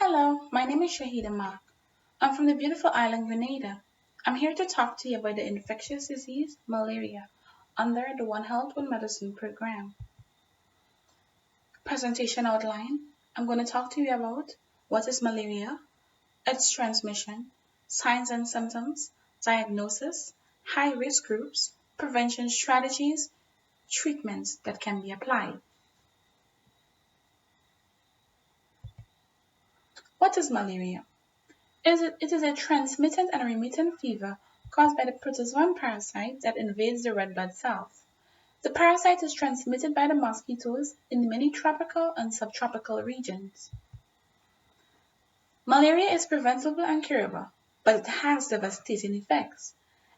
Hello, my name is Shahida. I'm from the beautiful island Grenada. I'm here to talk to you about the infectious disease, malaria, under the One Health, One Medicine program. Presentation outline. I'm going to talk to you about what is malaria, its transmission, signs and symptoms, diagnosis, high risk groups, prevention strategies, treatments that can be applied. What is malaria? It is a transmitted and remittent fever caused by the protozoan parasite that invades the red blood cells. The parasite is transmitted by the mosquitoes in many tropical and subtropical regions. Malaria is preventable and curable, but it has devastating effects.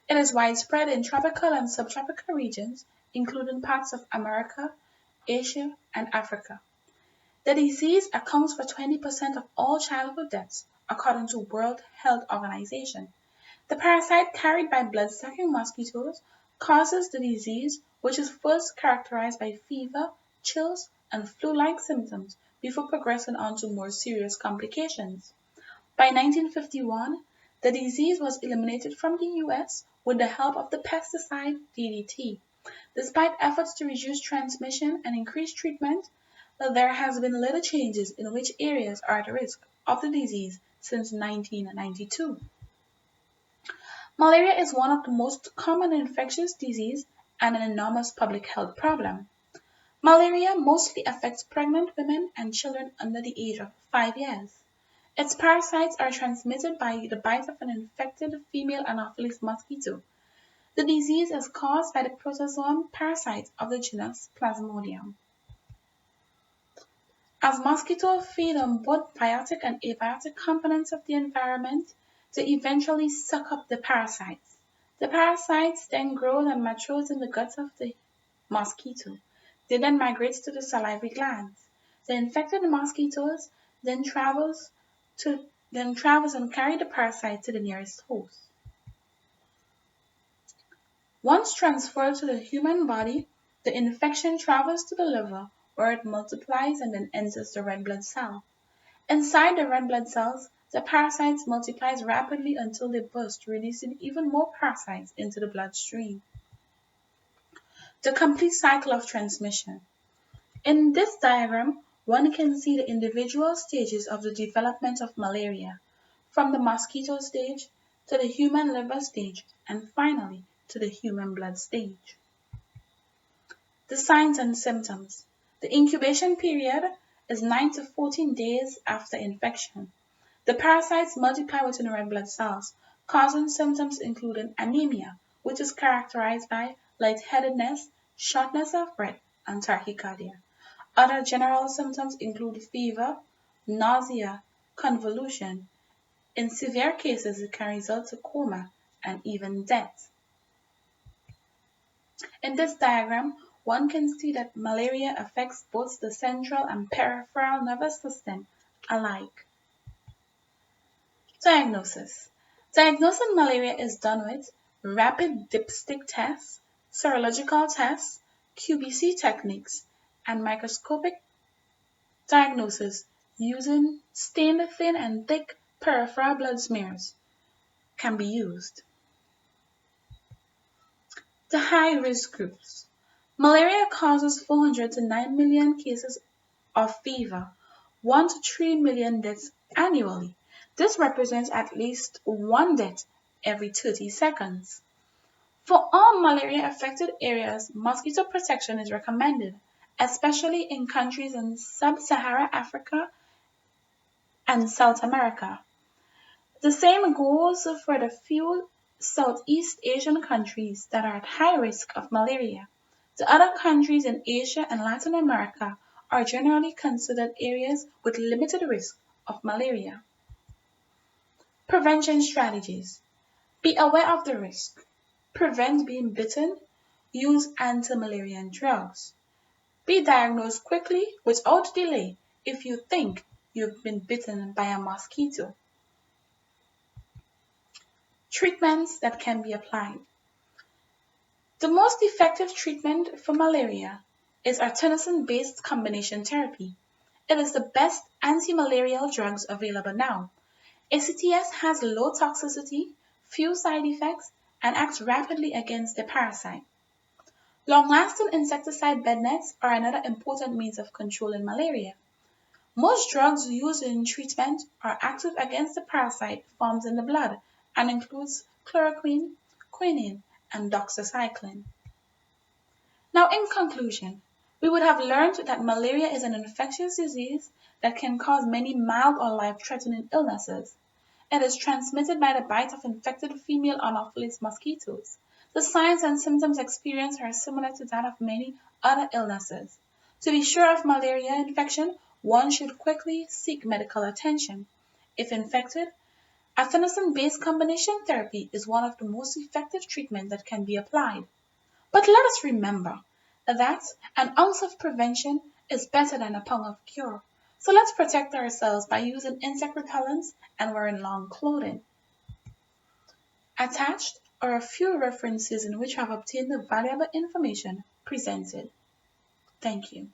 It is widespread in tropical and subtropical regions, including parts of America, Asia, and Africa. The disease accounts for 20% of all childhood deaths, according to World Health Organization. The parasite carried by blood-sucking mosquitoes causes the disease, which is first characterized by fever, chills, and flu-like symptoms before progressing on to more serious complications. By 1951, the disease was eliminated from the US with the help of the pesticide DDT. Despite efforts to reduce transmission and increase treatment, there has been little changes in which areas are at risk of the disease since 1992. Malaria is one of the most common infectious diseases and an enormous public health problem. Malaria mostly affects pregnant women and children under the age of 5 years. Its parasites are transmitted by the bite of an infected female Anopheles mosquito. The disease is caused by the protozoan parasite of the genus Plasmodium. As mosquitoes feed on both biotic and abiotic components of the environment, they eventually suck up the parasites. The parasites then grow and mature in the guts of the mosquito. They then migrate to the salivary glands. The infected mosquitoes then travels and carry the parasite to the nearest host. Once transferred to the human body, the infection travels to the liver, where it multiplies and then enters the red blood cell. Inside the red blood cells, the parasites multiply rapidly until they burst, releasing even more parasites into the bloodstream. The complete cycle of transmission. In this diagram, one can see the individual stages of the development of malaria, from the mosquito stage to the human liver stage, and finally to the human blood stage. The signs and symptoms. The incubation period is 9 to 14 days after infection. The parasites multiply within the red blood cells, causing symptoms including anemia, which is characterized by lightheadedness, shortness of breath, and tachycardia. Other general symptoms include fever, nausea, convulsion. In severe cases, it can result in coma and even death. In this diagram, one can see that malaria affects both the central and peripheral nervous system alike. Diagnosis. Diagnosing malaria is done with rapid dipstick tests, serological tests, QBC techniques, and microscopic diagnosis using stained thin and thick peripheral blood smears can be used. The high-risk groups. Malaria causes 400 to 9 million cases of fever, 1 to 3 million deaths annually. This represents at least one death every 30 seconds. For all malaria-affected areas, mosquito protection is recommended, especially in countries in sub-Saharan Africa and South America. The same goes for the few Southeast Asian countries that are at high risk of malaria. The other countries in Asia and Latin America are generally considered areas with limited risk of malaria. Prevention strategies. Be aware of the risk. Prevent being bitten. Use anti-malarial drugs. Be diagnosed quickly without delay if you think you've been bitten by a mosquito. Treatments that can be applied. The most effective treatment for malaria is artemisinin-based combination therapy. It is the best anti-malarial drugs available now. ACTS has low toxicity, few side effects, and acts rapidly against the parasite. Long-lasting insecticide bed nets are another important means of controlling malaria. Most drugs used in treatment are active against the parasite forms in the blood and includes chloroquine, quinine, and doxycycline. Now, in conclusion, we would have learned that malaria is an infectious disease that can cause many mild or life-threatening illnesses. It is transmitted by the bite of infected female Anopheles mosquitoes. The signs and symptoms experienced are similar to that of many other illnesses. To be sure of malaria infection, one should quickly seek medical attention. If infected, artemisinin-based combination therapy is one of the most effective treatments that can be applied. But let us remember that an ounce of prevention is better than a pound of cure. So let's protect ourselves by using insect repellents and wearing long clothing. Attached are a few references in which I have obtained the valuable information presented. Thank you.